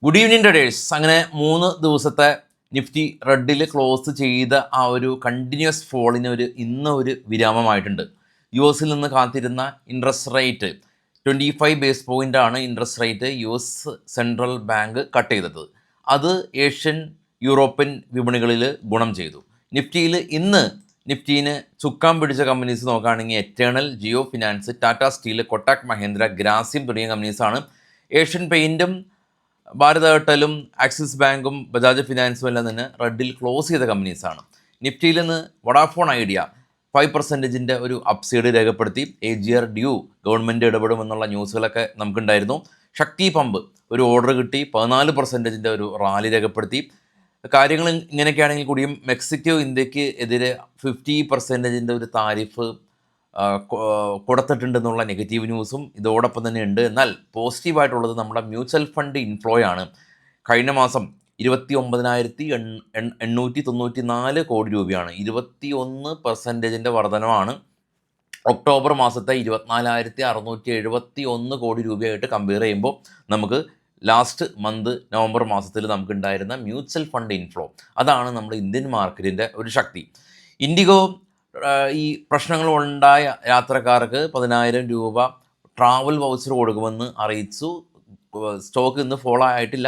Good evening traders. അങ്ങനെ 3 ദിവസത്തെ Nifty റെഡിൽ close ചെയ്ത ആ ഒരു കണ്ടിന്യൂസ് ഫോളിന് ഇന്ന് ഒരു വിരാമമായിട്ടുണ്ട്. യു എസിൽ നിന്ന് കാത്തിരുന്ന ഇൻട്രസ്റ്റ് റേറ്റ് 25 ബേസ് പോയിൻ്റ് ആണ് interest rate U S central bank cut ചെയ്തത്. അത് ഏഷ്യൻ യൂറോപ്യൻ വിപണികളിൽ ഗുണം ചെയ്തു. നിഫ്റ്റീന് ചുക്കാൻ പിടിച്ച കമ്പനീസ് നോക്കുകയാണെങ്കിൽ Eternal, Jio finance, Tata steel, Kotak Mahindra, Grasim തുടങ്ങിയ കമ്പനീസാണ്. ഏഷ്യൻ പെയിൻറ്റും ഭാരത് എയർടെലും ആക്സിസ് ബാങ്കും ബജാജ് ഫിനാൻസും എല്ലാം തന്നെ റെഡിൽ ക്ലോസ് ചെയ്ത കമ്പനീസാണ്. നിഫ്റ്റിയിൽ നിന്ന് വോഡാഫോൺ ഐഡിയ 5% ഒരു അപ്സൈഡ് രേഖപ്പെടുത്തി. AGR ഡ്യൂ ഗവൺമെൻറ് ഇടപെടുമെന്നുള്ള ന്യൂസുകളൊക്കെ നമുക്കുണ്ടായിരുന്നു. ശക്തി പമ്പ് ഒരു ഓർഡർ കിട്ടി, 14% ഒരു റാലി രേഖപ്പെടുത്തി. കാര്യങ്ങൾ ഇങ്ങനെയൊക്കെയാണെങ്കിൽ കൂടിയും മെക്സിക്കോ ഇന്ത്യക്ക് എതിരെ 50% ഒരു താരിഫ് കൊടുത്തിട്ടുണ്ടെന്നുള്ള നെഗറ്റീവ് ന്യൂസും ഇതോടൊപ്പം തന്നെ ഉണ്ട്. എന്നാൽ പോസിറ്റീവായിട്ടുള്ളത് നമ്മുടെ മ്യൂച്വൽ ഫണ്ട് ഇൻഫ്ലോ ആണ്. കഴിഞ്ഞ മാസം 29,894 കോടി രൂപയാണ്. 21% വർധനമാണ് ഒക്ടോബർ മാസത്തെ 24,671 കോടി രൂപയായിട്ട് കമ്പയർ ചെയ്യുമ്പോൾ നമുക്ക് ലാസ്റ്റ് മന്ത് നവംബർ മാസത്തിൽ നമുക്കുണ്ടായിരുന്ന മ്യൂച്വൽ ഫണ്ട് ഇൻഫ്ലോ. അതാണ് നമ്മുടെ ഇന്ത്യൻ മാർക്കറ്റിൻ്റെ ഒരു ശക്തി. ഇൻഡിഗോ ഈ പ്രശ്നങ്ങൾ ഉണ്ടായ യാത്രക്കാർക്ക് 10,000 രൂപ ട്രാവൽ വൗച്ചർ കൊടുക്കുമെന്ന് അറിയിച്ചു. സ്റ്റോക്ക് ഇന്ന് ഫോളോ ആയിട്ടില്ല,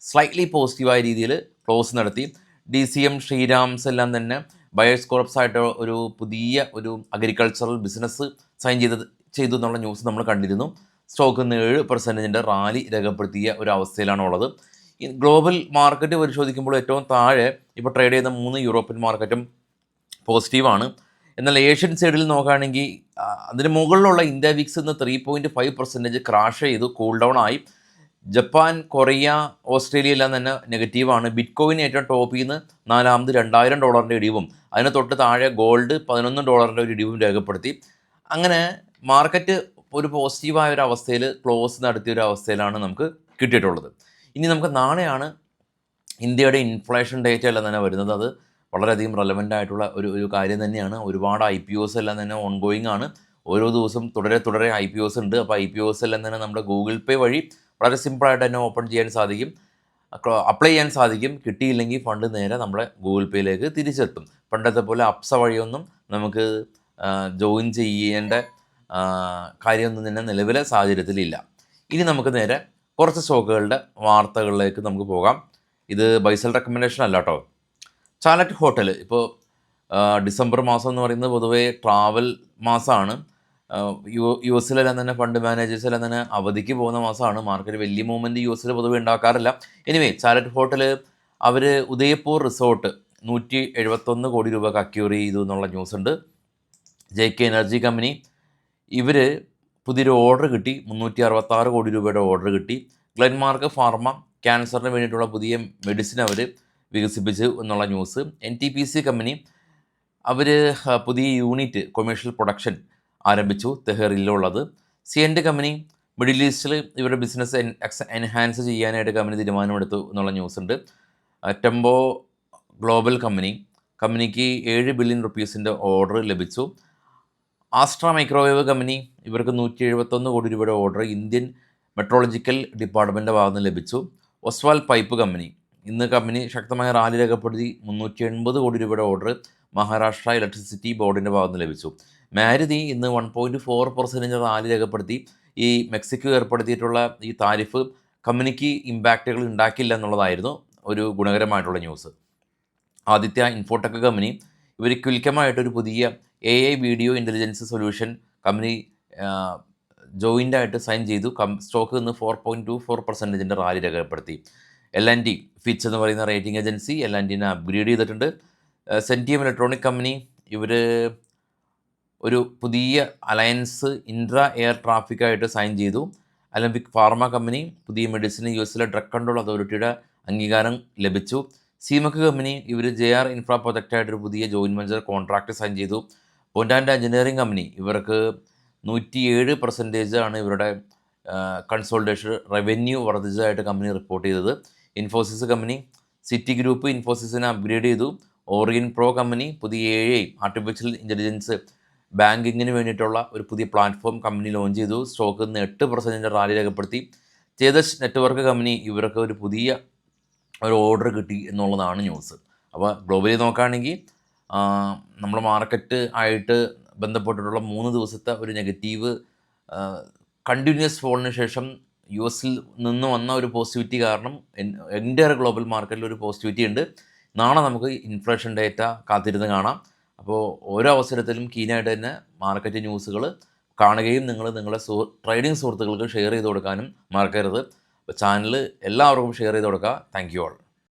സ്ലൈറ്റ്ലി പോസിറ്റീവായ രീതിയിൽ ക്ലോസ് നടത്തി. DCM, ശ്രീരാംസ് എല്ലാം തന്നെ ബയേഴ്സ് കോർപ്സ് ആയിട്ട് ഒരു പുതിയ ഒരു അഗ്രികൾച്ചറൽ ബിസിനസ് സൈൻ ചെയ്തു എന്നുള്ള ന്യൂസ് നമ്മൾ കണ്ടിരുന്നു. സ്റ്റോക്ക് ഇന്ന് 7% റാലി രേഖപ്പെടുത്തിയ ഒരു അവസ്ഥയിലാണുള്ളത്. ഗ്ലോബൽ മാർക്കറ്റ് പരിശോധിക്കുമ്പോൾ ഏറ്റവും താഴെ ഇപ്പോൾ ട്രേഡ് ചെയ്യുന്ന 3 യൂറോപ്യൻ മാർക്കറ്റും പോസിറ്റീവാണ്. എന്നാൽ ഏഷ്യൻ സൈഡിൽ നോക്കുകയാണെങ്കിൽ അതിന് മുകളിലുള്ള ഇന്ത്യ വിക്സ് ഇന്ന് 3.5% ക്രാഷ് ചെയ്തു, കൂൾ ഡൗൺ ആയി. ജപ്പാൻ, കൊറിയ, ഓസ്ട്രേലിയ എല്ലാം തന്നെ നെഗറ്റീവാണ്. ബിറ്റ്കോയിൻ ഏറ്റവും ടോപ്പിൽ നിന്ന് 4ാമത് $2,000 ഇടിവും, അതിന് തൊട്ട് താഴെ ഗോൾഡ് $11 ഒരു ഇടിവും രേഖപ്പെടുത്തി. അങ്ങനെ മാർക്കറ്റ് ഒരു പോസിറ്റീവായ ഒരു അവസ്ഥയിൽ ക്ലോസ് നടത്തിയ ഒരു അവസ്ഥയിലാണ് നമുക്ക് കിട്ടിയിട്ടുള്ളത്. ഇനി നമുക്ക് നാളെയാണ് ഇന്ത്യയുടെ ഇൻഫ്ലേഷൻ ഡേറ്റ എല്ലാം തന്നെ വരുന്നത്. അത് വളരെയധികം റെലവൻ്റ് ആയിട്ടുള്ള ഒരു കാര്യം തന്നെയാണ്. ഒരുപാട് IPOs എല്ലാം തന്നെ ഓൺഗോയിങ് ആണ്. ഓരോ ദിവസവും തുടരെ IPOs ഉണ്ട്. അപ്പോൾ IPOs എല്ലാം തന്നെ നമ്മുടെ ഗൂഗിൾ പേ വഴി വളരെ സിമ്പിളായിട്ട് തന്നെ ഓപ്പൺ ചെയ്യാൻ സാധിക്കും, അപ്ലൈ ചെയ്യാൻ സാധിക്കും. കിട്ടിയില്ലെങ്കിൽ ഫണ്ട് നേരെ നമ്മളെ ഗൂഗിൾ പേയിലേക്ക് തിരിച്ചെത്തും. പണ്ടത്തെ പോലെ അപ്സ വഴിയൊന്നും നമുക്ക് ജോയിൻ ചെയ്യേണ്ട കാര്യമൊന്നും തന്നെ നിലവിലെ സാഹചര്യത്തിലില്ല. ഇനി നമുക്ക് നേരെ കുറച്ച് സ്റ്റോക്കുകളുടെ വാർത്തകളിലേക്ക് നമുക്ക് പോകാം. ഇത് ബൈസൽ റെക്കമെൻഡേഷൻ അല്ല കേട്ടോ. ചാലറ്റ് ഹോട്ടൽ ഇപ്പോൾ ഡിസംബർ മാസം എന്ന് പറയുന്നത് പൊതുവേ ട്രാവൽ മാസമാണ്. യു എസിലെല്ലാം തന്നെ ഫണ്ട് മാനേജേഴ്സ് എല്ലാം തന്നെ അവധിക്ക് പോകുന്ന മാസമാണ്. മാർക്കറ്റ് വലിയ മൂവ്മെൻറ്റ് യു എസിൽ പൊതുവെ ഉണ്ടാക്കാറില്ല. എനിവേ ചാലറ്റ് ഹോട്ടൽ അവർ ഉദയപൂർ റിസോർട്ട് 171 കോടി രൂപക്ക് അക്യൂർ ചെയ്തു എന്നുള്ള ന്യൂസ് ഉണ്ട്. JK എനർജി കമ്പനി ഇവർ പുതിയൊരു ഓർഡർ കിട്ടി, 366 കോടി രൂപയുടെ ഓർഡർ കിട്ടി. ഗ്ലെൻമാർക്ക് ഫാർമ ക്യാൻസറിന് വേണ്ടിയിട്ടുള്ള പുതിയ മെഡിസിൻ അവർ വികസിപ്പിച്ചു എന്നുള്ള ന്യൂസ്. NTPC കമ്പനി അവർ പുതിയ യൂണിറ്റ് കൊമേഴ്ഷ്യൽ പ്രൊഡക്ഷൻ ആരംഭിച്ചു തെഹറിലുള്ളത്. CNT കമ്പനി മിഡിൽ ഈസ്റ്റിൽ ഇവരുടെ ബിസിനസ് എൻഹാൻസ് ചെയ്യാനായിട്ട് കമ്പനി തീരുമാനമെടുത്തു എന്നുള്ള ന്യൂസ് ഉണ്ട്. ടെമ്പോ ഗ്ലോബൽ കമ്പനിക്ക് 7 ബില്യൺ റുപ്പീസിൻ്റെ ഓർഡർ ലഭിച്ചു. ആസ്ട്ര മൈക്രോവേവ് കമ്പനി ഇവർക്ക് 171 കോടി രൂപയുടെ ഓർഡർ ഇന്ത്യൻ മെട്രോളജിക്കൽ ഡിപ്പാർട്ട്മെൻറ്റിൻ്റെ ഭാഗത്ത് നിന്ന് ലഭിച്ചു. ഒസ്വാൽ പൈപ്പ് കമ്പനി കമ്പനി ശക്തമായ റാലി രേഖപ്പെടുത്തി 380 കോടി രൂപയുടെ ഓർഡർ മഹാരാഷ്ട്ര ഇലക്ട്രിസിറ്റി ബോർഡിൻ്റെ ഭാഗത്ത് നിന്ന് ലഭിച്ചു. മാരുതി ഇന്ന് 1.4% റാലി രേഖപ്പെടുത്തി. ഈ മെക്സിക്കോ ഏർപ്പെടുത്തിയിട്ടുള്ള ഈ താരിഫ് കമ്പനിക്ക് ഇമ്പാക്റ്റുകൾ ഉണ്ടാക്കില്ല എന്നുള്ളതായിരുന്നു ഒരു ഗുണകരമായിട്ടുള്ള ന്യൂസ്. ആദിത്യ ഇൻഫോടെക് കമ്പനി ഇവർ ക്വിൽക്കമായിട്ടൊരു പുതിയ AI video intelligence solution company ജോയിൻ്റായിട്ട് സൈൻ ചെയ്തു. സ്റ്റോക്ക് ഇന്ന് 4.24% റാലി രേഖപ്പെടുത്തി. L&T ഫിച്ച് എന്ന് പറയുന്ന റേറ്റിംഗ് ഏജൻസി L&Tനെ അപ്ഗ്രേഡ് ചെയ്തിട്ടുണ്ട്. സെൻറ്റിയം ഇലക്ട്രോണിക് കമ്പനി ഇവർ ഒരു പുതിയ അലയൻസ് ഇൻട്രാ എയർ ട്രാഫിക്കായിട്ട് സൈൻ ചെയ്തു. അലംബിക് ഫാർമ കമ്പനി പുതിയ മെഡിസിന് US ഡ്രഗ് കൺട്രോൾ അതോറിറ്റിയുടെ അംഗീകാരം ലഭിച്ചു. സീമക്ക് കമ്പനി ഇവർ JR ഇൻഫ്രാ പ്രൊജക്റ്റായിട്ടൊരു പുതിയ ജോയിൻറ്റ് വെഞ്ചർ കോൺട്രാക്റ്റ് സൈൻ ചെയ്തു. പൊൻറ്റാൻഡ് എഞ്ചിനീയറിംഗ് കമ്പനി ഇവർക്ക് 107% ആണ് ഇവരുടെ കൺസോൾട്ടേഷൻ റവന്യൂ വർദ്ധിച്ചതായിട്ട് കമ്പനി റിപ്പോർട്ട് ചെയ്തത്. ഇൻഫോസിസ് കമ്പനി സിറ്റി ഗ്രൂപ്പ് ഇൻഫോസിസിനെ അപ്ഗ്രേഡ് ചെയ്തു. ഓറിയൻ പ്രോ കമ്പനി പുതിയ AI ആർട്ടിഫിഷ്യൽ ഇൻ്റലിജൻസ് ബാങ്കിങ്ങിന് വേണ്ടിയിട്ടുള്ള ഒരു പുതിയ പ്ലാറ്റ്ഫോം കമ്പനി ലോഞ്ച് ചെയ്തു. സ്റ്റോക്ക് ഇന്ന് 8% റാലി രേഖപ്പെടുത്തി. ചേതസ് നെറ്റ്വർക്ക് കമ്പനി ഇവർക്ക് ഒരു പുതിയ ഒരു ഓർഡർ കിട്ടി എന്നുള്ളതാണ് ന്യൂസ്. അപ്പോൾ ഗ്ലോബലി നോക്കുകയാണെങ്കിൽ നമ്മുടെ മാർക്കറ്റ് ആയിട്ട് ബന്ധപ്പെട്ടിട്ടുള്ള 3 ദിവസത്തെ ഒരു നെഗറ്റീവ് കണ്ടിന്യൂസ് ഫോളിന് ശേഷം യു എസിൽ നിന്ന് വന്ന ഒരു പോസിറ്റിവിറ്റി കാരണം എൻ്റയർ ഗ്ലോബൽ മാർക്കറ്റിൽ ഒരു പോസിറ്റിവിറ്റി ഉണ്ട്. നാളെ നമുക്ക് ഇൻഫ്ലേഷൻ ഡേറ്റ കാത്തിരുന്ന് കാണാം. അപ്പോൾ ഓരോ അവസരത്തിലും കീനായിട്ട് തന്നെ മാർക്കറ്റ് ന്യൂസുകൾ കാണുകയും നിങ്ങളുടെ ട്രേഡിംഗ് സുഹൃത്തുക്കൾക്ക് ഷെയർ ചെയ്ത് കൊടുക്കാനും മറക്കരുത്. അപ്പോൾ ചാനൽ എല്ലാവർക്കും ഷെയർ ചെയ്ത് കൊടുക്കുക. Thank you all.